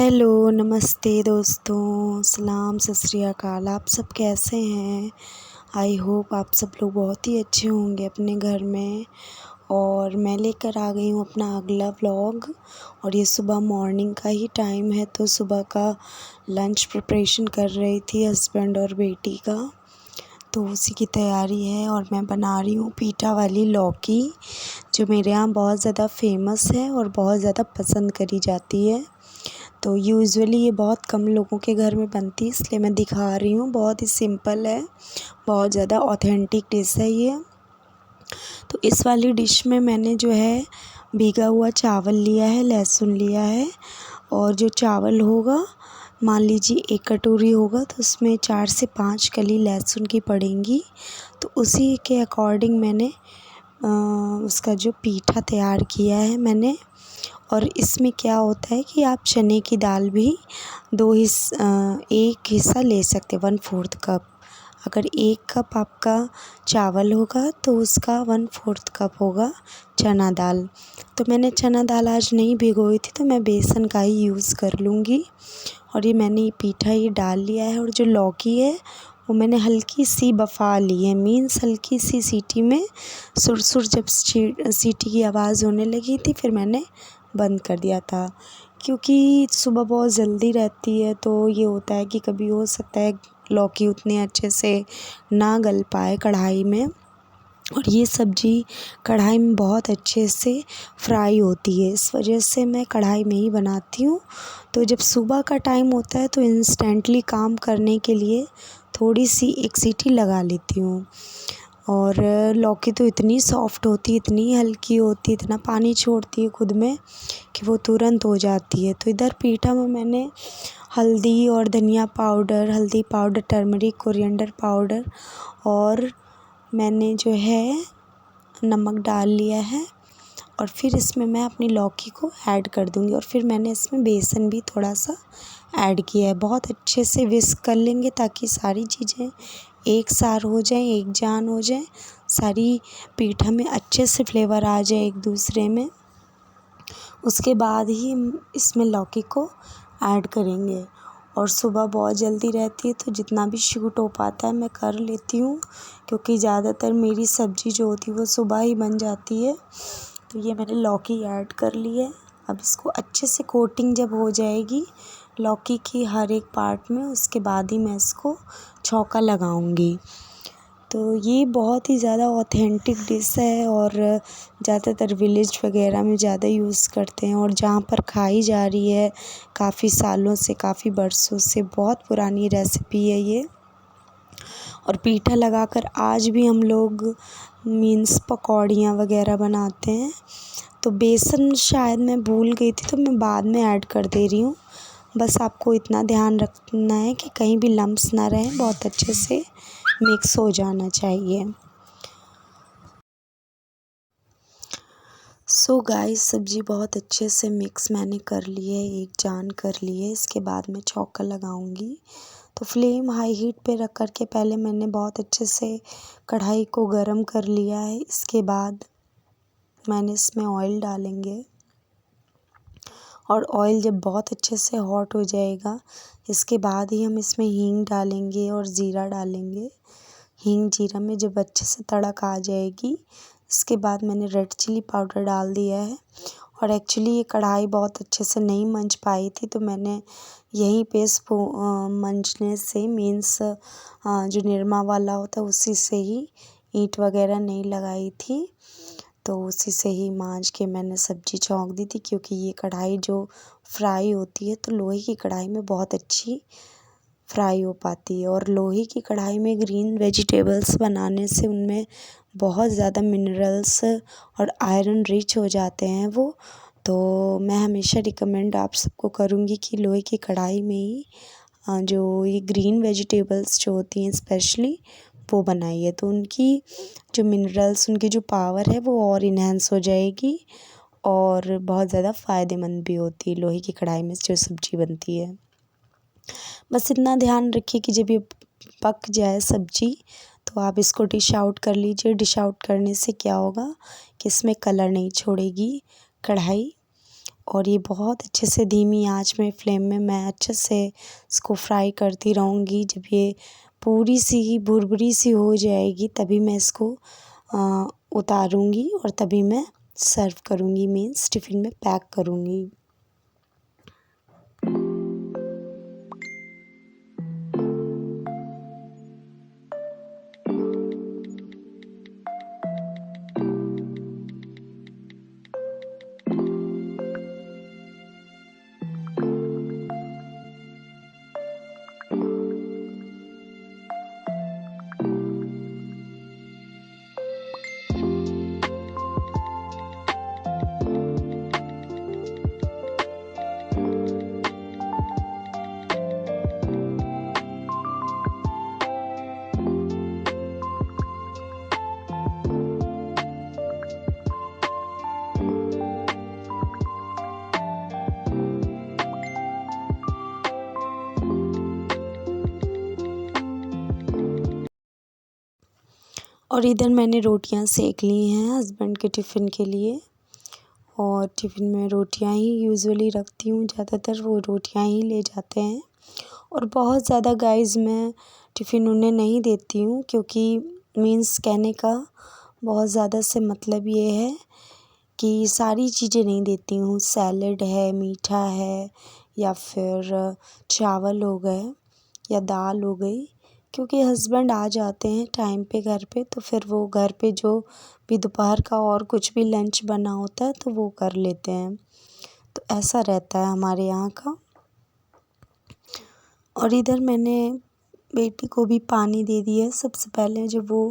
Hello, नमस्ते दोस्तों, सलाम, सत श्री अकाल। आप सब कैसे हैं? आई होप आप सब लोग बहुत ही अच्छे होंगे अपने घर में। और मैं लेकर आ गई हूँ अपना अगला व्लॉग। और ये सुबह मॉर्निंग का ही टाइम है, तो सुबह का लंच प्रिपरेशन कर रही थी हस्बैंड और बेटी का, तो उसी की तैयारी है। और मैं बना रही हूँ पीठा वाली लौकी, जो मेरे यहाँ बहुत ज़्यादा फेमस है और बहुत ज़्यादा पसंद करी जाती है। तो यूजुअली ये बहुत कम लोगों के घर में बनती है, इसलिए मैं दिखा रही हूँ। बहुत ही सिंपल है, बहुत ज़्यादा ऑथेंटिक डिश है ये। तो इस वाली डिश में मैंने जो है भीगा हुआ चावल लिया है, लहसुन लिया है। और जो चावल होगा, मान लीजिए 1 कटोरी होगा, तो उसमें 4 से 5 कली लहसुन की पड़ेंगी। तो उसी के अकॉर्डिंग मैंने उसका जो पीठा तैयार किया है मैंने। और इसमें क्या होता है कि आप चने की दाल भी 1 हिस्सा ले सकते हैं, 1/4 कप। अगर 1 कप आपका चावल होगा तो उसका 1/4 कप होगा चना दाल। तो मैंने चना दाल आज नहीं भिगोई थी, तो मैं बेसन का ही यूज़ कर लूँगी। और ये मैंने पीठा ये डाल लिया है। और जो लौकी है वो मैंने हल्की सी बफ़ा ली है, मीन्स हल्की सी सीटी में सुर-सुर जब सीटी की आवाज़ होने लगी थी, फिर मैंने बंद कर दिया था। क्योंकि सुबह बहुत जल्दी रहती है, तो ये होता है कि कभी हो सकता है लौकी उतने अच्छे से ना गल पाए कढ़ाई में। और ये सब्ज़ी कढ़ाई में बहुत अच्छे से फ्राई होती है, इस वजह से मैं कढ़ाई में ही बनाती हूँ। तो जब सुबह का टाइम होता है तो इंस्टेंटली काम करने के लिए थोड़ी सी 1 सीटी लगा लेती हूँ। और लौकी तो इतनी सॉफ्ट होती है, इतनी हल्की होती है, इतना पानी छोड़ती है खुद में कि वो तुरंत हो जाती है। तो इधर पीठा में मैंने हल्दी और धनिया पाउडर, हल्दी पाउडर, टर्मरिक, कोरिएंडर पाउडर और मैंने जो है नमक डाल लिया है। और फिर इसमें मैं अपनी लौकी को ऐड कर दूँगी। और फिर मैंने इसमें बेसन भी थोड़ा सा ऐड किया है। बहुत अच्छे से विस्क कर लेंगे ताकि सारी चीज़ें एक सार हो जाएं, एक जान हो जाएं, सारी पीठा में अच्छे से फ्लेवर आ जाए एक दूसरे में। उसके बाद ही हम इसमें लौकी को ऐड करेंगे। और सुबह बहुत जल्दी रहती है, तो जितना भी शूट हो पाता है मैं कर लेती हूँ, क्योंकि ज़्यादातर मेरी सब्ज़ी जो होती है वो सुबह ही बन जाती है। तो ये मैंने लौकी ऐड कर ली है। अब इसको अच्छे से कोटिंग जब हो जाएगी लौकी की हर एक पार्ट में, उसके बाद ही मैं इसको छौंका लगाऊंगी। तो ये बहुत ही ज़्यादा ऑथेंटिक डिश है और ज़्यादातर विलेज वगैरह में ज़्यादा यूज़ करते हैं। और जहाँ पर खाई जा रही है काफ़ी सालों से, काफ़ी बरसों से, बहुत पुरानी रेसिपी है ये। और पीठा लगाकर आज भी हम लोग मीन्स पकौड़ियाँ वगैरह बनाते हैं। तो बेसन शायद मैं भूल गई थी, तो मैं बाद में ऐड कर दे रही हूँ। बस आपको इतना ध्यान रखना है कि कहीं भी लम्स ना रहें, बहुत अच्छे से मिक्स हो जाना चाहिए। सो गाइस, सब्ज़ी बहुत अच्छे से मिक्स मैंने कर ली है, एक जान कर ली है। इसके बाद मैं छौंका लगाऊंगी। तो फ्लेम हाई हीट पे रख कर के पहले मैंने बहुत अच्छे से कढ़ाई को गरम कर लिया है। इसके बाद मैंने इसमें ऑयल डालेंगे। और ऑयल जब बहुत अच्छे से हॉट हो जाएगा, इसके बाद ही हम इसमें हींग डालेंगे और ज़ीरा डालेंगे। हींग जीरा में जब अच्छे से तड़क आ जाएगी, इसके बाद मैंने रेड चिली पाउडर डाल दिया है। और एक्चुअली ये कढ़ाई बहुत अच्छे से नहीं मंच पाई थी, तो मैंने यहीं पे इसको मंचने से मीन्स जो निरमा वाला होता है उसी से ही, ईंट वगैरह नहीं लगाई थी, तो उसी से ही मांज के मैंने सब्ज़ी छौंक दी थी। क्योंकि ये कढ़ाई जो फ्राई होती है, तो लोहे की कढ़ाई में बहुत अच्छी फ्राई हो पाती है। और लोहे की कढ़ाई में ग्रीन वेजिटेबल्स बनाने से उनमें बहुत ज़्यादा मिनरल्स और आयरन रिच हो जाते हैं वो। तो मैं हमेशा रिकमेंड आप सबको करूँगी कि लोहे की कढ़ाई में ही जो ये ग्रीन वेजिटेबल्स जो होती हैं स्पेशली वो बनाइए, तो उनकी जो मिनरल्स, उनकी जो पावर है वो और इन्हेंस हो जाएगी। और बहुत ज़्यादा फ़ायदेमंद भी होती है लोहे की कढ़ाई में जो सब्ज़ी बनती है। बस इतना ध्यान रखिए कि जब ये पक जाए सब्ज़ी, तो आप इसको डिश आउट कर लीजिए। डिश आउट करने से क्या होगा कि इसमें कलर नहीं छोड़ेगी कढ़ाई। और ये बहुत अच्छे से धीमी आंच में फ्लेम में मैं अच्छे से इसको फ्राई करती रहूँगी। जब ये पूरी सी भुरभुरी सी हो जाएगी तभी मैं इसको उतारूँगी और तभी मैं सर्व करूँगी, मीन्स टिफ़िन में पैक करूँगी। और इधर मैंने रोटियां सेक ली हैं हस्बैंड के टिफ़िन के लिए, और टिफ़िन में रोटियां ही यूजुअली रखती हूँ, ज़्यादातर वो रोटियां ही ले जाते हैं। और बहुत ज़्यादा गाइस मैं टिफ़िन उन्हें नहीं देती हूँ, क्योंकि मीन्स कहने का बहुत ज़्यादा से मतलब ये है कि सारी चीज़ें नहीं देती हूँ। सैलेड है, मीठा है, या फिर चावल हो गए या दाल हो गई, क्योंकि हस्बैंड आ जाते हैं टाइम पे घर पे, तो फिर वो घर पे जो भी दोपहर का और कुछ भी लंच बना होता है तो वो कर लेते हैं। तो ऐसा रहता है हमारे यहाँ का। और इधर मैंने बेटी को भी पानी दे दिया। सबसे पहले जब वो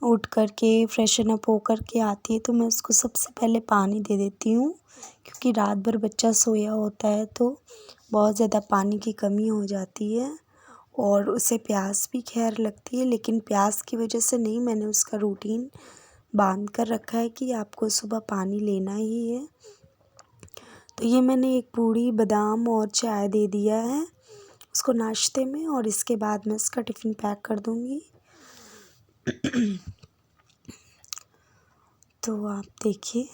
उठ कर के फ्रेशन अप हो कर के आती है तो मैं उसको सबसे पहले पानी दे देती हूँ, क्योंकि रात भर बच्चा सोया होता है तो बहुत ज़्यादा पानी की कमी हो जाती है और उसे प्यास भी खैर लगती है, लेकिन प्यास की वजह से नहीं, मैंने उसका रूटीन बांध कर रखा है कि आपको सुबह पानी लेना ही है। तो ये मैंने एक पूड़ी बादाम और चाय दे दिया है उसको नाश्ते में, और इसके बाद मैं इसका टिफ़िन पैक कर दूँगी। तो आप देखिए।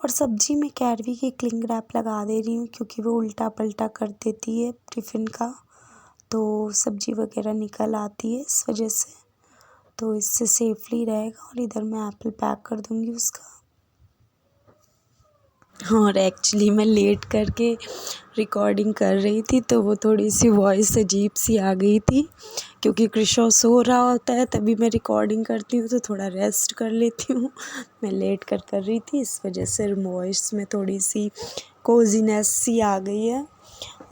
और सब्ज़ी में कैरवी की क्लिंग रैप लगा दे रही हूँ, क्योंकि वो उल्टा पल्टा कर देती है टिफ़िन का, तो सब्ज़ी वगैरह निकल आती है इस वजह से, तो इससे सेफ़ली रहेगा। और इधर मैं एप्पल पैक कर दूँगी उसका। और एक्चुअली मैं लेट करके रिकॉर्डिंग कर रही थी तो वो थोड़ी सी वॉइस अजीब सी आ गई थी, क्योंकि कृषा सो रहा होता है तभी मैं रिकॉर्डिंग करती हूँ, तो थोड़ा रेस्ट कर लेती हूँ। मैं लेट कर रही थी, इस वजह से वॉइस में थोड़ी सी कोजीनेस सी आ गई है।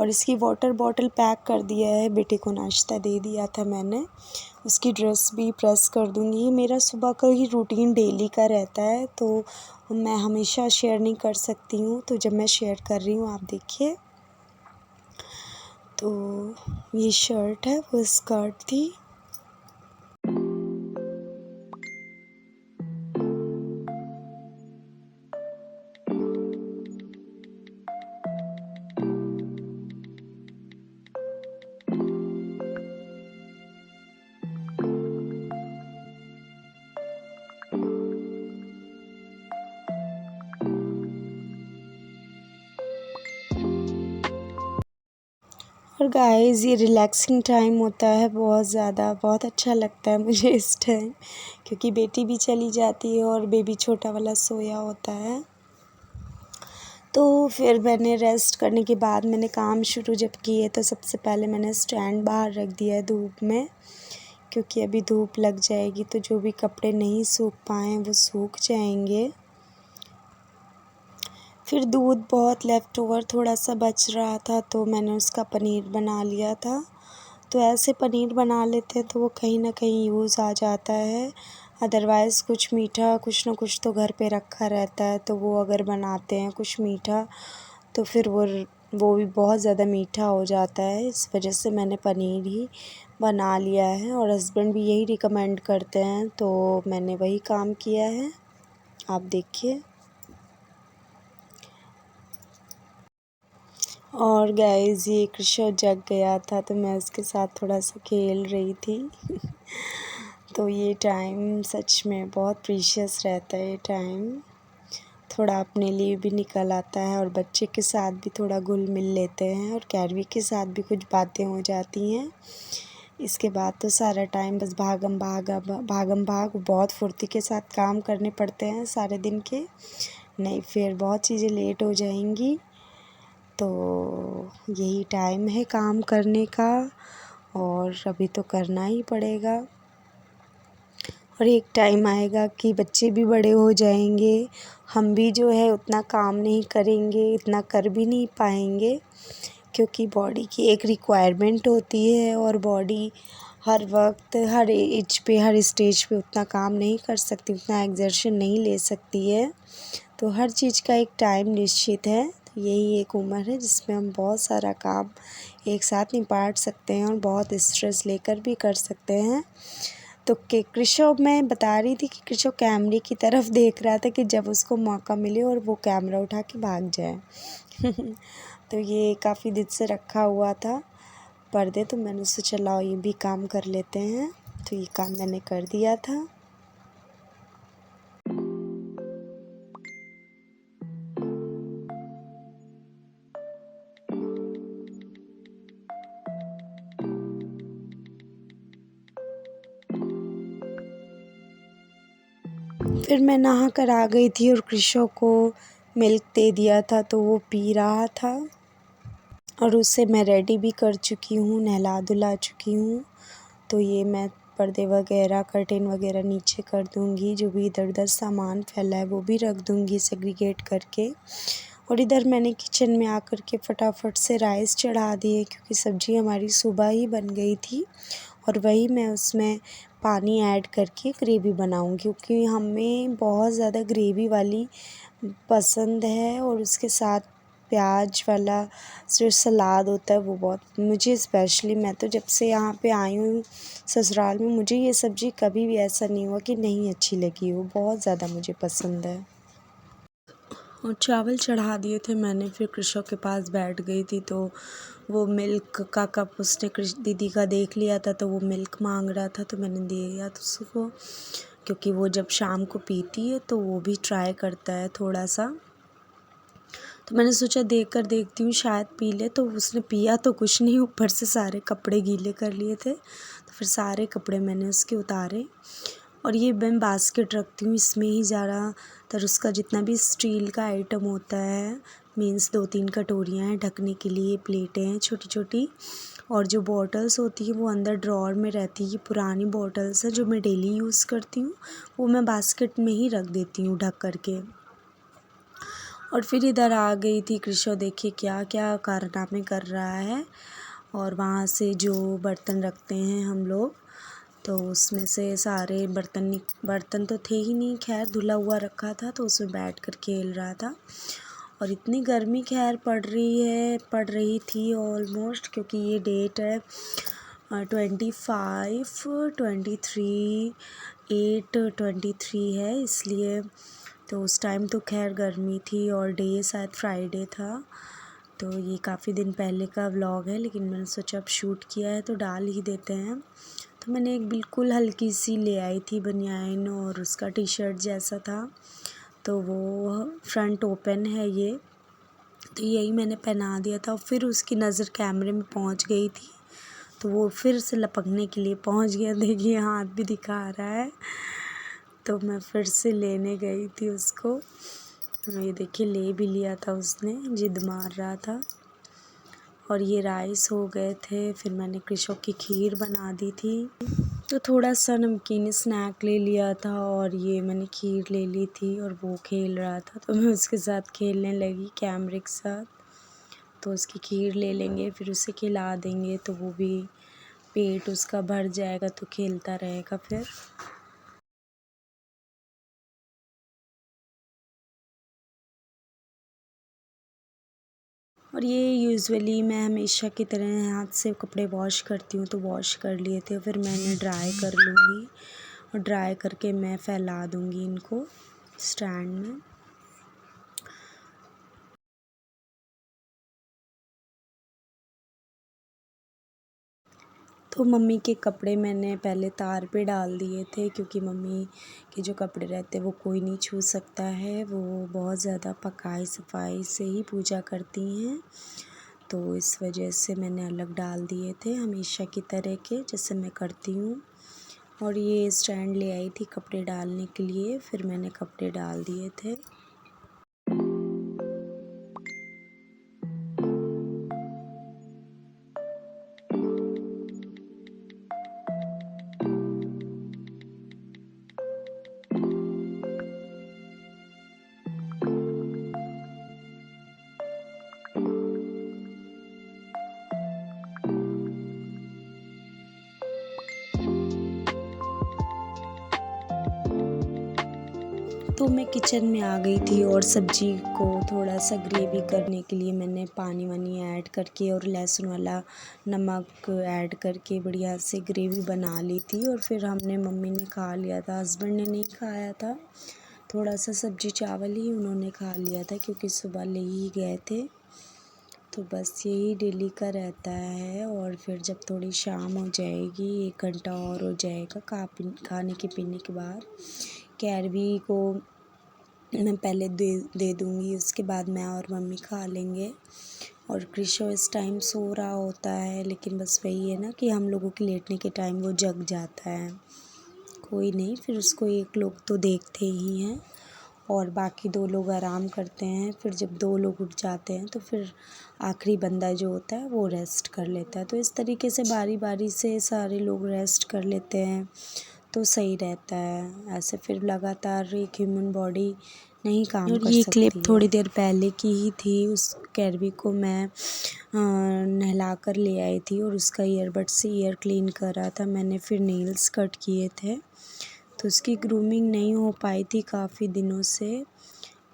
और इसकी वाटर बॉटल पैक कर दिया है, बेटे को नाश्ता दे दिया था मैंने। उसकी ड्रेस भी प्रेस कर दूँगी। मेरा सुबह का ही रूटीन डेली का रहता है, तो मैं हमेशा शेयर नहीं कर सकती हूँ, तो जब मैं शेयर कर रही हूँ आप देखिए। तो ये शर्ट है, वो स्कर्ट थी। और गाइस ये रिलैक्सिंग टाइम होता है बहुत ज़्यादा, बहुत अच्छा लगता है मुझे इस टाइम, क्योंकि बेटी भी चली जाती है और बेबी छोटा वाला सोया होता है। तो फिर मैंने रेस्ट करने के बाद मैंने काम शुरू जब किए, तो सबसे पहले मैंने स्टैंड बाहर रख दिया है धूप में, क्योंकि अभी धूप लग जाएगी तो जो भी कपड़े नहीं सूख पाए वो सूख जाएंगे। फिर दूध बहुत लेफ़्ट ओवर थोड़ा सा बच रहा था तो मैंने उसका पनीर बना लिया था। तो ऐसे पनीर बना लेते हैं तो वो कहीं ना कहीं यूज़ आ जाता है, अदरवाइज़ कुछ मीठा कुछ ना कुछ तो घर पे रखा रहता है, तो वो अगर बनाते हैं कुछ मीठा तो फिर वो भी बहुत ज़्यादा मीठा हो जाता है। इस वजह से मैंने पनीर ही बना लिया है, और हस्बैंड भी यही रिकमेंड करते हैं तो मैंने वही काम किया है। आप देखिए। और गाइस ये कृषा जग गया था तो मैं उसके साथ थोड़ा सा खेल रही थी। तो ये टाइम सच में बहुत प्रीशियस रहता है, ये टाइम थोड़ा अपने लिए भी निकल आता है और बच्चे के साथ भी थोड़ा घुल मिल लेते हैं और कैरवी के साथ भी कुछ बातें हो जाती हैं। इसके बाद तो सारा टाइम बस भागम भाग बहुत फुर्ती के साथ काम करने पड़ते हैं सारे दिन के, नहीं फिर बहुत चीज़ें लेट हो जाएंगी। तो यही टाइम है काम करने का और अभी तो करना ही पड़ेगा। और एक टाइम आएगा कि बच्चे भी बड़े हो जाएंगे, हम भी जो है उतना काम नहीं करेंगे, इतना कर भी नहीं पाएंगे, क्योंकि बॉडी की एक रिक्वायरमेंट होती है और बॉडी हर वक्त हर एज पे हर स्टेज पे उतना काम नहीं कर सकती, उतना एक्सर्शन नहीं ले सकती है। तो हर चीज़ का एक टाइम निश्चित है। तो यही एक उम्र है जिसमें हम बहुत सारा काम एक साथ निपाट सकते हैं और बहुत स्ट्रेस लेकर भी कर सकते हैं। तो कि कृषव मैं बता रही थी कि कृषव कैमरे की तरफ देख रहा था कि जब उसको मौका मिले और वो कैमरा उठा के भाग जाए। तो ये काफ़ी दिन से रखा हुआ था पर्दे, तो मैंने सोचा लाओ ये भी काम कर लेते हैं, तो ये काम मैंने कर दिया था। फिर मैं नहा कर आ गई थी और कृषव को मिल्क दे दिया था तो वो पी रहा था और उससे मैं रेडी भी कर चुकी हूँ, नहला धुला चुकी हूँ। तो ये मैं पर्दे वगैरह कर्टेन वगैरह नीचे कर दूँगी, जो भी इधर उधर सामान फैला है वो भी रख दूँगी सेग्रीगेट करके। और इधर मैंने किचन में आकर के फटाफट से राइस चढ़ा दिए, क्योंकि सब्ज़ी हमारी सुबह ही बन गई थी और वही मैं उसमें पानी ऐड करके ग्रेवी बनाऊँगी, क्योंकि हमें बहुत ज़्यादा ग्रेवी वाली पसंद है और उसके साथ प्याज वाला जो सलाद होता है वो बहुत, मुझे स्पेशली, मैं तो जब से यहाँ पे आई हूँ ससुराल में, मुझे ये सब्ज़ी कभी भी ऐसा नहीं हुआ कि नहीं अच्छी लगी हो, बहुत ज़्यादा मुझे पसंद है। और चावल चढ़ा दिए थे मैंने, फिर कृषव के पास बैठ गई थी तो वो मिल्क का कप उसने दीदी का देख लिया था, तो वो मिल्क मांग रहा था तो मैंने दे दिया तो उसको, क्योंकि वो जब शाम को पीती है तो वो भी ट्राई करता है थोड़ा सा। तो मैंने सोचा देख कर देखती हूँ शायद पी ले, तो उसने पिया तो कुछ नहीं, ऊपर से सारे कपड़े गीले कर लिए थे, तो फिर सारे कपड़े मैंने उसके उतारे। और ये मैं बास्केट रखती हूँ, इसमें ही ज़्यादातर उसका जितना भी स्टील का आइटम होता है, मीन्स 2-3 कटोरियाँ हैं ढकने के लिए, प्लेटें हैं छोटी छोटी, और जो बॉटल्स होती है वो अंदर ड्रॉर में रहती है। ये पुरानी बॉटल्स हैं जो मैं डेली यूज़ करती हूँ, वो मैं बास्केट में ही रख देती हूँ ढक कर के। और फिर इधर आ गई थी कृषव, देखिए क्या क्या कारनामे कर रहा है। और वहाँ से जो बर्तन रखते हैं हम लोग, तो उसमें से सारे बर्तन तो थे ही नहीं, खैर धुला हुआ रखा था, तो उसमें बैठ कर खेल रहा था। और इतनी गर्मी खैर पड़ रही थी ऑलमोस्ट, क्योंकि ये डेट है 25/23/8/23 है, इसलिए तो उस टाइम तो खैर गर्मी थी और डे शायद फ्राइडे था। तो ये काफ़ी दिन पहले का व्लॉग है, लेकिन मैंने सोचा अब शूट किया है तो डाल ही देते हैं। तो मैंने एक बिल्कुल हल्की सी ले आई थी बनियाइन और उसका टी शर्ट जैसा था, तो वो फ्रंट ओपन है ये, तो यही मैंने पहना दिया था। और फिर उसकी नज़र कैमरे में पहुंच गई थी, तो वो फिर से लपकने के लिए पहुंच गया, देखिए हाथ भी दिखा रहा है। तो मैं फिर से लेने गई थी उसको, तो ये देखिए ले भी लिया था उसने, जिद मार रहा था। और ये राइस हो गए थे, फिर मैंने कृषव की खीर बना दी थी, तो थोड़ा सा नमकीन स्नैक ले लिया था और ये मैंने खीर ले ली थी। और वो खेल रहा था तो मैं उसके साथ खेलने लगी कैमरे के साथ। तो उसकी खीर ले लेंगे, फिर उसे खिला देंगे, तो वो भी पेट उसका भर जाएगा, तो खेलता रहेगा फिर। और ये यूजुअली मैं हमेशा की तरह हाथ से कपड़े वॉश करती हूँ, तो वॉश कर लिए थे, फिर मैंने ड्राई कर लूँगी और ड्राई करके मैं फैला दूँगी इनको स्टैंड में। तो तो मम्मी के कपड़े मैंने पहले तार पे डाल दिए थे, क्योंकि मम्मी के जो कपड़े रहते हैं वो कोई नहीं छू सकता है। वो बहुत ज़्यादा पकाई सफाई से ही पूजा करती हैं, तो इस वजह से मैंने अलग डाल दिए थे हमेशा की तरह के, जैसे मैं करती हूँ। और ये स्टैंड ले आई थी कपड़े डालने के लिए, फिर मैंने कपड़े डाल दिए थे। तो मैं किचन में आ गई थी और सब्ज़ी को थोड़ा सा ग्रेवी करने के लिए मैंने पानी वानी ऐड करके और लहसुन वाला नमक ऐड करके बढ़िया से ग्रेवी बना ली थी। और फिर मम्मी ने खा लिया था, हस्बैंड ने नहीं खाया था। थोड़ा सा सब्ज़ी चावल ही उन्होंने खा लिया था, क्योंकि सुबह ले ही गए थे। तो बस यही डेली का रहता है। और फिर जब थोड़ी शाम हो जाएगी, 1 घंटा और हो जाएगा खाने के पीने के बाद, कैरवी को मैं पहले दे दूँगी, उसके बाद मैं और मम्मी खा लेंगे। और कृषो इस टाइम सो रहा होता है, लेकिन बस वही है ना कि हम लोगों के लेटने के टाइम वो जग जाता है। कोई नहीं, फिर उसको एक लोग तो देखते ही हैं और बाकी 2 लोग आराम करते हैं। फिर जब 2 लोग उठ जाते हैं तो फिर आखिरी बंदा जो होता है वो रेस्ट कर लेता है। तो इस तरीके से बारी बारी से सारे लोग रेस्ट कर लेते हैं तो सही रहता है। ऐसे फिर लगातार एक ह्यूमन बॉडी नहीं काम कर सकती है। ये क्लिप थोड़ी देर पहले की ही थी। उस कैरवी को मैं नहला कर ले आई थी और उसका ईयरबड से ईयर क्लीन करा था मैंने। फिर नेल्स कट किए थे, तो उसकी ग्रूमिंग नहीं हो पाई थी काफ़ी दिनों से।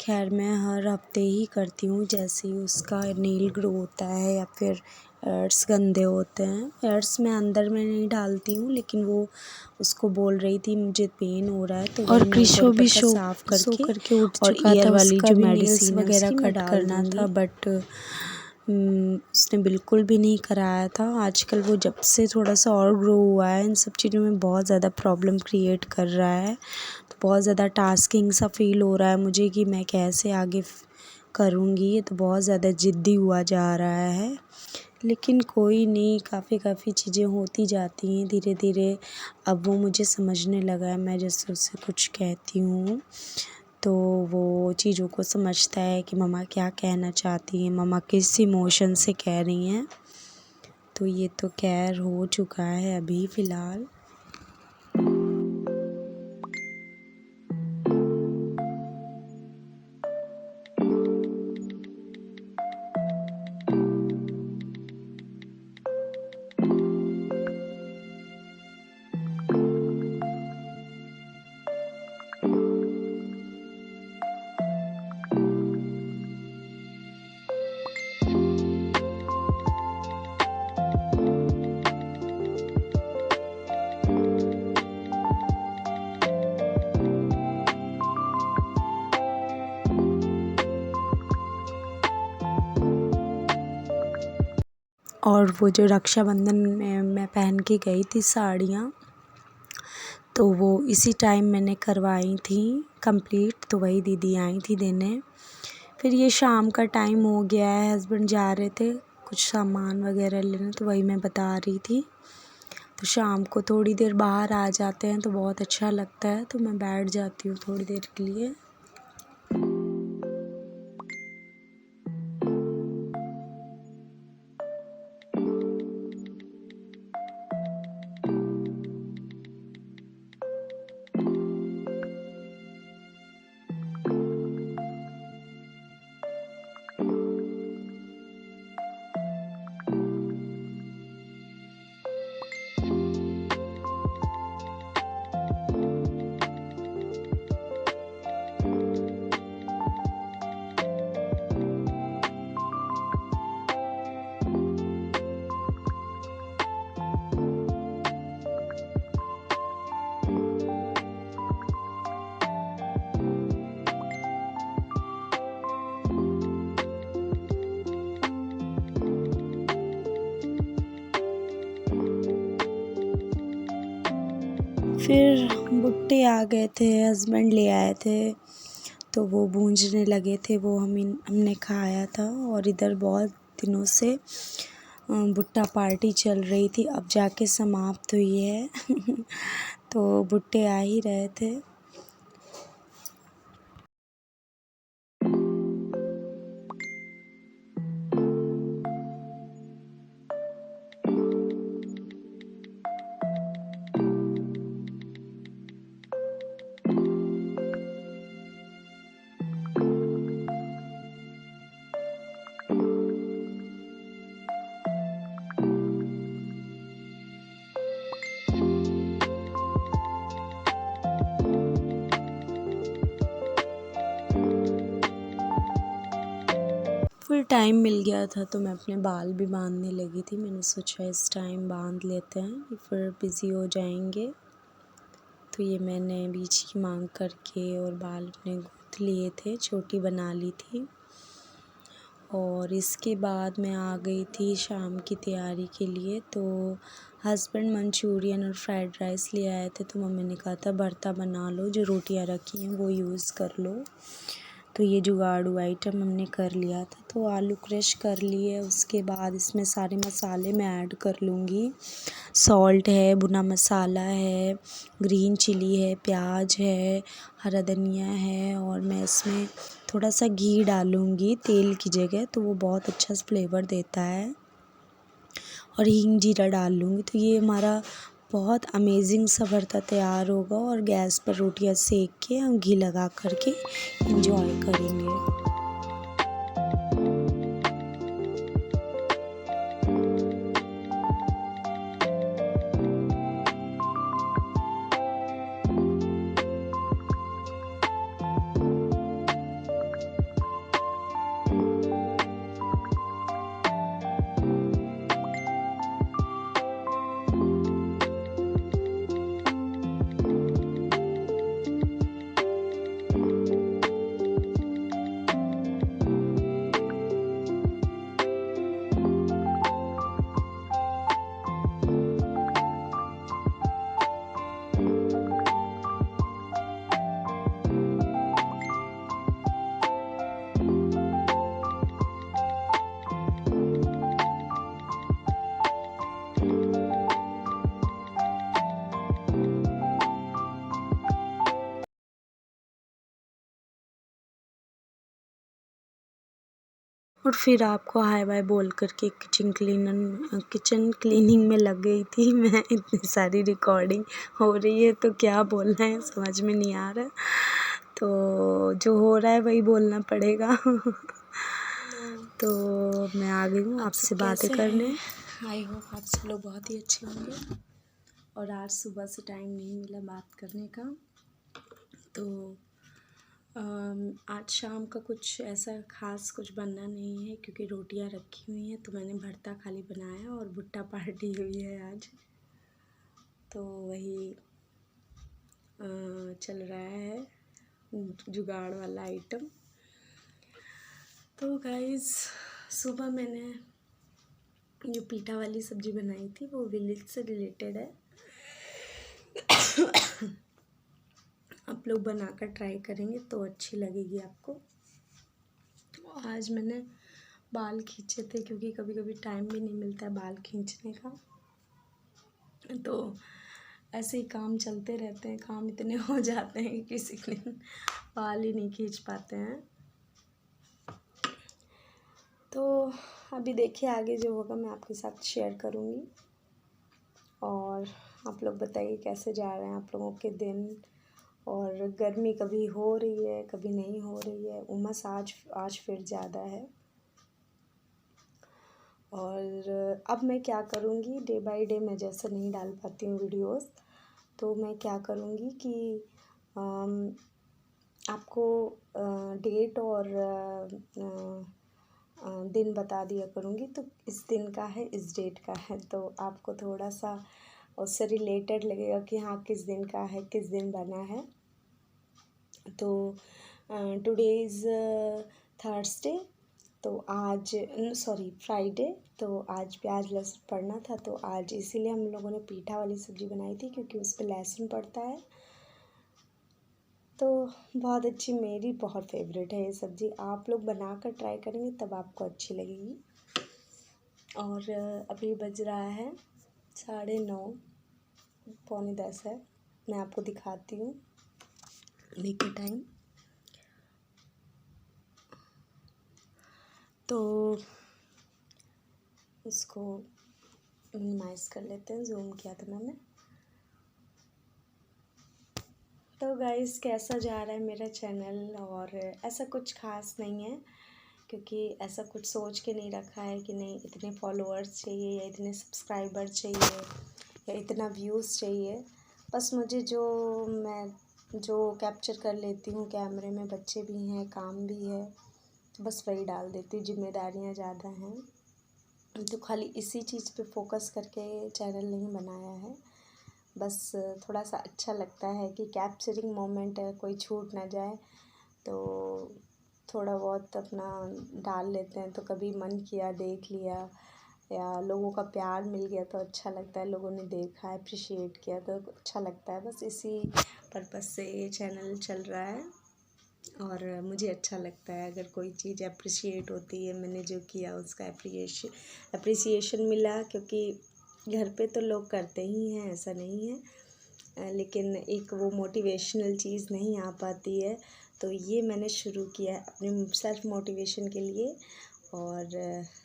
खैर मैं हर हफ्ते ही करती हूँ, जैसे ही उसका नेल ग्रो होता है या फिर एयर्स गंदे होते हैं। एयर्स मैं अंदर में नहीं डालती हूँ, लेकिन वो उसको बोल रही थी मुझे पेन हो रहा है, तो और कृषो भी साफ करके उठ चुका था। वाली जो मेडिसिन वगैरह कट करना था, बट उसने बिल्कुल भी नहीं कराया था। आजकल वो जब से थोड़ा सा और ग्रो हुआ है, इन सब चीज़ों में बहुत ज़्यादा प्रॉब्लम क्रिएट कर रहा है। तो बहुत ज़्यादा टास्किंग सा फील हो रहा है मुझे कि मैं कैसे आगे करूँगी। ये तो बहुत ज़्यादा ज़िद्दी हुआ जा रहा है, लेकिन कोई नहीं, काफ़ी चीज़ें होती जाती हैं धीरे धीरे। अब वो मुझे समझने लगा है, मैं जैसे उससे कुछ कहती हूँ तो वो चीज़ों को समझता है कि मम्मा क्या कहना चाहती हैं, मम्मा किस इमोशन से कह रही हैं। तो ये तो खैर हो चुका है अभी फ़िलहाल। और वो जो रक्षाबंधन में मैं पहन के गई थी साड़ियाँ, तो वो इसी टाइम मैंने करवाई थी कंप्लीट। तो वही दीदी आई थी देने। फिर ये शाम का टाइम हो गया है, हस्बैंड जा रहे थे कुछ सामान वगैरह लेने, तो वही मैं बता रही थी। तो शाम को थोड़ी देर बाहर आ जाते हैं तो बहुत अच्छा लगता है, तो मैं बैठ जाती हूँ थोड़ी देर के लिए। फिर भुट्टे आ गए थे, हस्बैंड ले आए थे तो वो भूंजने लगे थे, वो हमने खाया था। और इधर बहुत दिनों से भुट्टा पार्टी चल रही थी, अब जाके समाप्त हुई है तो भुट्टे आ ही रहे थे। फिर टाइम मिल गया था तो मैं अपने बाल भी बांधने लगी थी। मैंने सोचा इस टाइम बांध लेते हैं, फिर बिज़ी हो जाएंगे। तो ये मैंने बीच की मांग करके और बाल अपने गूँथ लिए थे, चोटी बना ली थी। और इसके बाद मैं आ गई थी शाम की तैयारी के लिए। तो हस्बैंड मंचूरियन और फ्राइड राइस ले आए थे, तो मम्मी ने कहा था भरता बना लो, जो रोटियां रखी हैं वो यूज़ कर लो। तो ये जुगाड़ू आइटम हमने कर लिया था। तो आलू क्रश कर लिए, उसके बाद इसमें सारे मसाले मैं ऐड कर लूँगी। सॉल्ट है, भुना मसाला है, ग्रीन चिली है, प्याज है, हरा धनिया है, और मैं इसमें थोड़ा सा घी डालूँगी तेल की जगह, तो वो बहुत अच्छा फ्लेवर देता है। और हींग जीरा डाल लूँगी। तो ये हमारा बहुत अमेजिंग सा भरता तैयार होगा। और गैस पर रोटियां सेक के हम घी लगा करके इंजॉय करेंगे। और फिर आपको हाय बाय बोल करके किचन क्लीनिंग में लग गई थी मैं। इतनी सारी रिकॉर्डिंग हो रही है तो क्या बोलना है समझ में नहीं आ रहा, तो जो हो रहा है वही बोलना पड़ेगा तो मैं आ गई हूँ आपसे बातें करने। आई होप आप सब लोग बहुत ही अच्छे होंगे। और आज सुबह से टाइम नहीं मिला बात करने का, तो आज शाम का कुछ ऐसा ख़ास कुछ बनना नहीं है क्योंकि रोटियां रखी हुई हैं। तो मैंने भरता खाली बनाया और भुट्टा पार्टी हुई है आज, तो वही चल रहा है जुगाड़ वाला आइटम। तो गाइस सुबह मैंने जो पीठा वाली सब्ज़ी बनाई थी वो विलेज से रिलेटेड है आप लोग बनाकर ट्राई करेंगे तो अच्छी लगेगी आपको। आज मैंने बाल खींचे थे क्योंकि कभी कभी टाइम भी नहीं मिलता है बाल खींचने का, तो ऐसे ही काम चलते रहते हैं, काम इतने हो जाते हैं कि किसी दिन बाल ही नहीं खींच पाते हैं। तो अभी देखिए आगे जो होगा मैं आपके साथ शेयर करूँगी। और आप लोग बताइए कैसे जा रहे हैं आप लोगों के दिन। और गर्मी कभी हो रही है कभी नहीं हो रही है, उमस आज फिर ज़्यादा है। और अब मैं क्या करूँगी, डे बाय डे मैं जैसे नहीं डाल पाती हूँ वीडियोस, तो मैं क्या करूँगी कि आपको डेट और दिन बता दिया करूँगी। तो इस दिन का है, इस डेट का है, तो आपको थोड़ा सा उससे रिलेटेड लगेगा कि हाँ किस दिन का है, किस दिन बना है। तो टुडे इज़ थर्सडे, तो आज सॉरी फ्राइडे, तो आज प्याज लहसुन पड़ना था, तो आज इसीलिए हम लोगों ने पीठा वाली सब्ज़ी बनाई थी, क्योंकि उस पर लहसुन पड़ता है। तो बहुत अच्छी, मेरी बहुत फेवरेट है ये सब्ज़ी। आप लोग बना कर ट्राई करेंगे तब आपको अच्छी लगेगी। और अभी बज रहा है 9:30, 9:45 है। मैं आपको दिखाती हूँ देखिए टाइम। तो इसको मिनिमाइज़ कर लेते हैं, जूम किया था मैंने। तो गाइस कैसा जा रहा है मेरा चैनल, और ऐसा कुछ खास नहीं है, क्योंकि ऐसा कुछ सोच के नहीं रखा है कि नहीं इतने फॉलोअर्स चाहिए या इतने सब्सक्राइबर चाहिए या इतना व्यूज़ चाहिए। बस मुझे जो कैप्चर कर लेती हूँ कैमरे में, बच्चे भी हैं, काम भी है, तो बस वही डाल देती हूँ। जिम्मेदारियाँ ज़्यादा हैं, तो खाली इसी चीज़ पे फोकस करके चैनल नहीं बनाया है। बस थोड़ा सा अच्छा लगता है कि कैप्चरिंग मोमेंट है, कोई छूट ना जाए, तो थोड़ा बहुत अपना डाल लेते हैं। तो कभी मन किया देख लिया, या लोगों का प्यार मिल गया तो अच्छा लगता है, लोगों ने देखा अप्रिशिएट किया तो अच्छा लगता है। बस इसी पर्पज़ से ये चैनल चल रहा है, और मुझे अच्छा लगता है अगर कोई चीज़ अप्रिशिएट होती है, मैंने जो किया उसका अप्रिसिएशन मिला। क्योंकि घर पे तो लोग करते ही हैं, ऐसा नहीं है, लेकिन एक वो मोटिवेशनल चीज़ नहीं आ पाती है। तो ये मैंने शुरू किया है अपने सेल्फ मोटिवेशन के लिए, और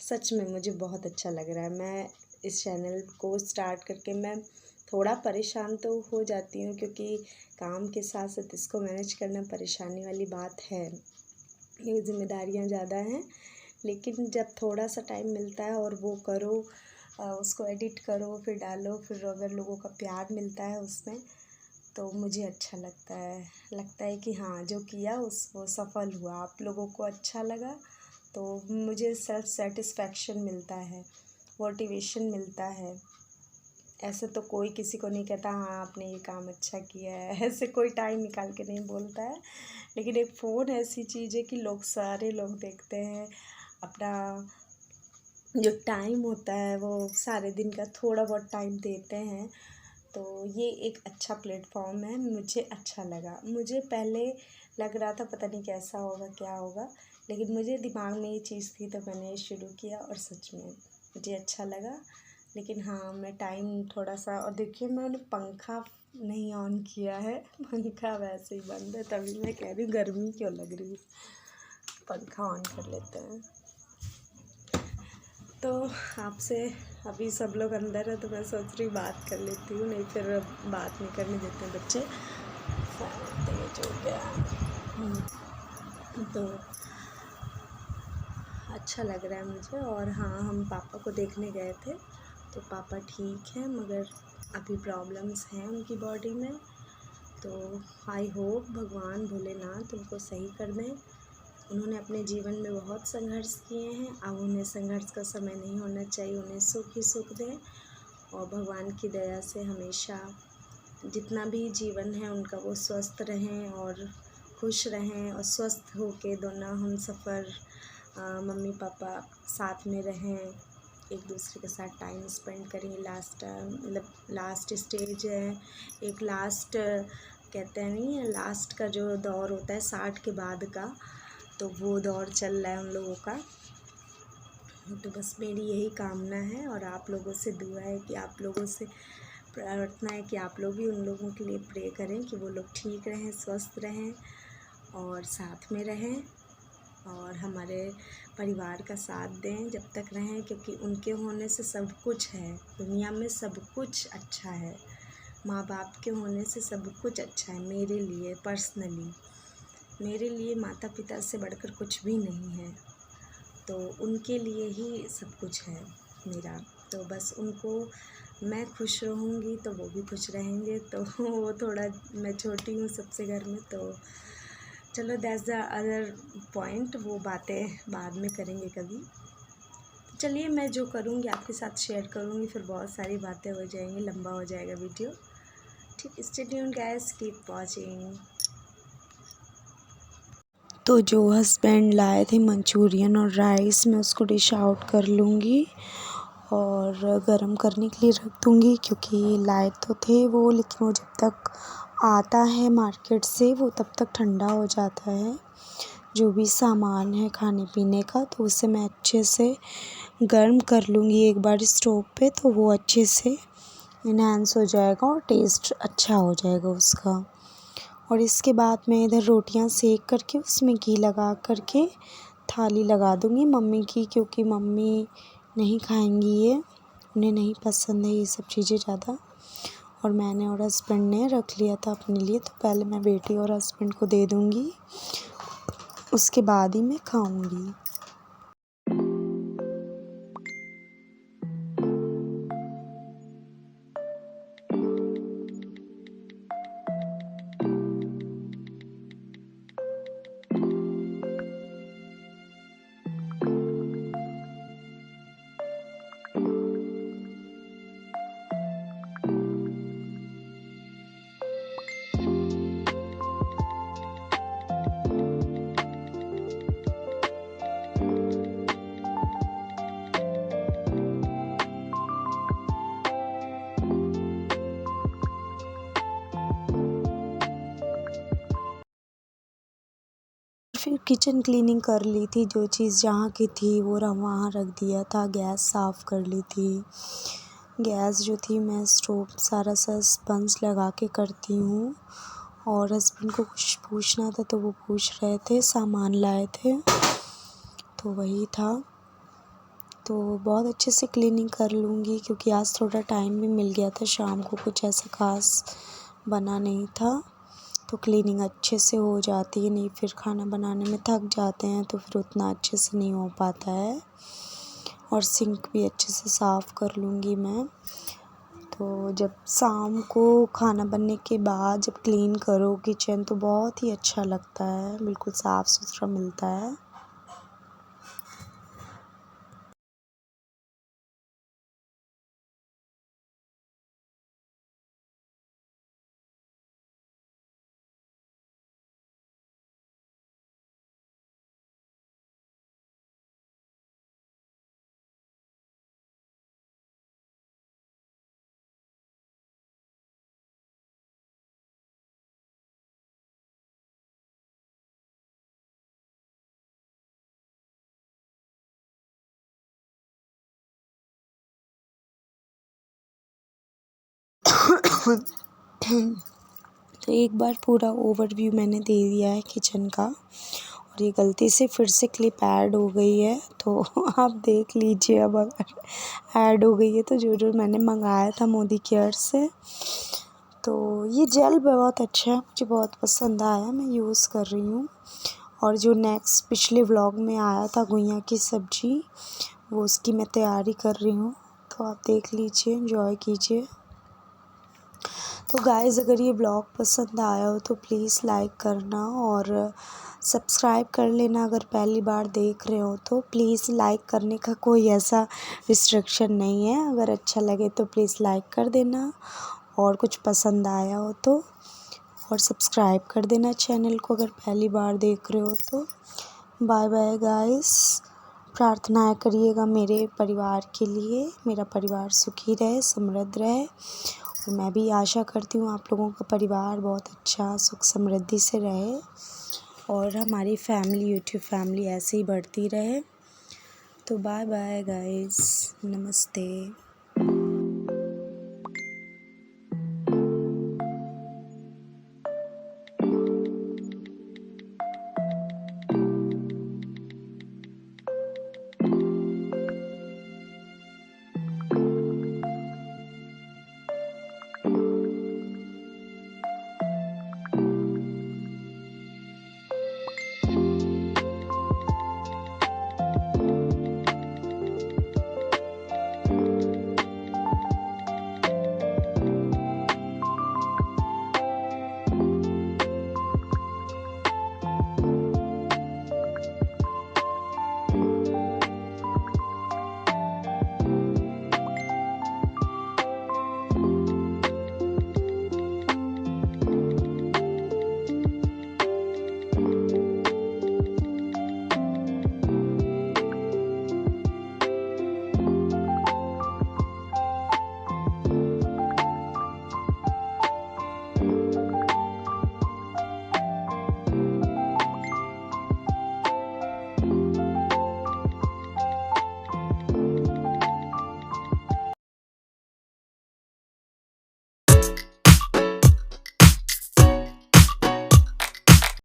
सच में मुझे बहुत अच्छा लग रहा है। मैं इस चैनल को स्टार्ट करके मैं थोड़ा परेशान तो हो जाती हूँ, क्योंकि काम के साथ साथ इसको मैनेज करना परेशानी वाली बात है, ये जिम्मेदारियाँ ज़्यादा हैं। लेकिन जब थोड़ा सा टाइम मिलता है और वो करो, उसको एडिट करो, फिर डालो, फिर अगर लोगों का प्यार मिलता है उसमें, तो मुझे अच्छा लगता है कि हाँ जो किया वो सफल हुआ, आप लोगों को अच्छा लगा, तो मुझे सेल्फ सेटिस्फैक्शन मिलता है, मोटिवेशन मिलता है। ऐसे तो कोई किसी को नहीं कहता हाँ आपने ये काम अच्छा किया है, ऐसे कोई टाइम निकाल के नहीं बोलता है। लेकिन एक फ़ोन ऐसी चीज़ है कि सारे लोग देखते हैं, अपना जो टाइम होता है वो सारे दिन का थोड़ा बहुत टाइम देते हैं। तो ये एक अच्छा प्लेटफॉर्म है, मुझे अच्छा लगा। मुझे पहले लग रहा था पता नहीं कैसा होगा क्या होगा, लेकिन मुझे दिमाग में ये चीज़ थी तो मैंने ये शुरू किया, और सच में मुझे अच्छा लगा। लेकिन हाँ मैं टाइम थोड़ा सा, और देखिए मैंने पंखा नहीं ऑन किया है, पंखा वैसे ही बंद है, तभी मैं कह रही हूँ गर्मी क्यों लग रही है। पंखा ऑन कर लेते हैं। तो आपसे अभी सब लोग अंदर है, तो मैं सोच रही बात कर लेती हूँ, नहीं फिर बात नहीं करने देते हैं बच्चे, तेज हो गया। तो अच्छा लग रहा है मुझे। और हाँ हम पापा को देखने गए थे, तो पापा ठीक हैं, मगर अभी प्रॉब्लम्स हैं उनकी बॉडी में। तो आई होप भगवान भोलेनाथ उनको सही कर दें। उन्होंने अपने जीवन में बहुत संघर्ष किए हैं, अब उन्हें संघर्ष का समय नहीं होना चाहिए, उन्हें सुख ही सुख दें। और भगवान की दया से हमेशा जितना भी जीवन है उनका वो स्वस्थ रहें और खुश रहें, और स्वस्थ होके दोनों हम सफ़र मम्मी पापा साथ में रहें, एक दूसरे के साथ टाइम स्पेंड करें। मतलब लास्ट स्टेज है, एक लास्ट कहते हैं नहीं है, लास्ट का जो दौर होता है 60 के बाद का, तो वो दौर चल रहा है उन लोगों का। तो बस मेरी यही कामना है, और आप लोगों से दुआ है कि आप लोगों से प्रार्थना है कि आप लोग भी उन लोगों के लिए प्रे करें कि वो लोग ठीक रहें, स्वस्थ रहें और साथ में रहें, और हमारे परिवार का साथ दें जब तक रहें, क्योंकि उनके होने से सब कुछ है दुनिया में, सब कुछ अच्छा है। माँ बाप के होने से सब कुछ अच्छा है। मेरे लिए पर्सनली, मेरे लिए माता पिता से बढ़कर कुछ भी नहीं है, तो उनके लिए ही सब कुछ है मेरा। तो बस उनको, मैं खुश रहूँगी तो वो भी खुश रहेंगे। तो वो थोड़ा, मैं छोटी हूँ सबसे घर में, तो चलो दैट्स द अदर पॉइंट, वो बातें बाद में करेंगे कभी। चलिए मैं जो करूँगी आपके साथ शेयर करूँगी, फिर बहुत सारी बातें हो जाएंगी, लंबा हो जाएगा वीडियो। ठीक, stay tuned guys, keep watching. तो जो हस्बैंड लाए थे मंचूरियन और राइस, मैं उसको डिश आउट कर लूँगी और गरम करने के लिए रख दूँगी, क्योंकि लाए तो थे वो, लेकिन वो जब तक आता है मार्केट से वो तब तक ठंडा हो जाता है। जो भी सामान है खाने पीने का, तो उसे मैं अच्छे से गर्म कर लूँगी एक बार स्टोव पे, तो वो अच्छे से इन्हांस हो जाएगा और टेस्ट अच्छा हो जाएगा उसका। और इसके बाद मैं इधर रोटियां सेक करके उसमें घी लगा करके थाली लगा दूँगी मम्मी की, क्योंकि मम्मी नहीं खाएंगी ये, उन्हें नहीं पसंद है ये सब चीज़ें ज़्यादा। और मैंने और हस्बैंड ने रख लिया था अपने लिए, तो पहले मैं बेटी और हस्बैंड को दे दूँगी, उसके बाद ही मैं खाऊँगी। फिर किचन क्लीनिंग कर ली थी, जो चीज़ जहाँ की थी वो वहाँ रख दिया था। गैस साफ़ कर ली थी। गैस जो थी मैं स्टोव सारा सा स्पंज लगा के करती हूँ। और हस्बैंड को कुछ पूछना था तो वो पूछ रहे थे, सामान लाए थे तो वही था। तो बहुत अच्छे से क्लीनिंग कर लूँगी, क्योंकि आज थोड़ा टाइम भी मिल गया था, शाम को कुछ ऐसा ख़ास बना नहीं था, तो क्लीनिंग अच्छे से हो जाती है। नहीं फिर खाना बनाने में थक जाते हैं तो फिर उतना अच्छे से नहीं हो पाता है। और सिंक भी अच्छे से साफ़ कर लूँगी मैं। तो जब शाम को खाना बनने के बाद जब क्लीन करो किचन, तो बहुत ही अच्छा लगता है, बिल्कुल साफ़ सुथरा मिलता है। तो एक बार पूरा ओवरव्यू मैंने दे दिया है किचन का, और ये गलती से फिर से क्लिप ऐड हो गई है, तो आप देख लीजिए। अब अगर ऐड हो गई है तो जो मैंने मंगाया था मोदी केयर से, तो ये जेल बहुत अच्छा है, मुझे बहुत पसंद आया, मैं यूज़ कर रही हूँ। और जो नेक्स्ट पिछले व्लॉग में आया था घुइयाँ की सब्ज़ी, वो उसकी मैं तैयारी कर रही हूँ, तो आप देख लीजिए, एंजॉय कीजिए। तो गाइज़, अगर ये ब्लॉग पसंद आया हो तो प्लीज़ लाइक करना और सब्सक्राइब कर लेना। अगर पहली बार देख रहे हो तो प्लीज़, लाइक करने का कोई ऐसा रिस्ट्रिक्शन नहीं है। अगर अच्छा लगे तो प्लीज़ लाइक कर देना, और कुछ पसंद आया हो तो, और सब्सक्राइब कर देना चैनल को अगर पहली बार देख रहे हो तो। बाय बाय गाइस, प्रार्थनाएं करिएगा मेरे परिवार के लिए, मेरा परिवार सुखी रहे, समृद्ध रहे। और मैं भी आशा करती हूँ आप लोगों का परिवार बहुत अच्छा सुख समृद्धि से रहे, और हमारी फैमिली, यूट्यूब फैमिली ऐसे ही बढ़ती रहे। तो बाय बाय गाइस, नमस्ते।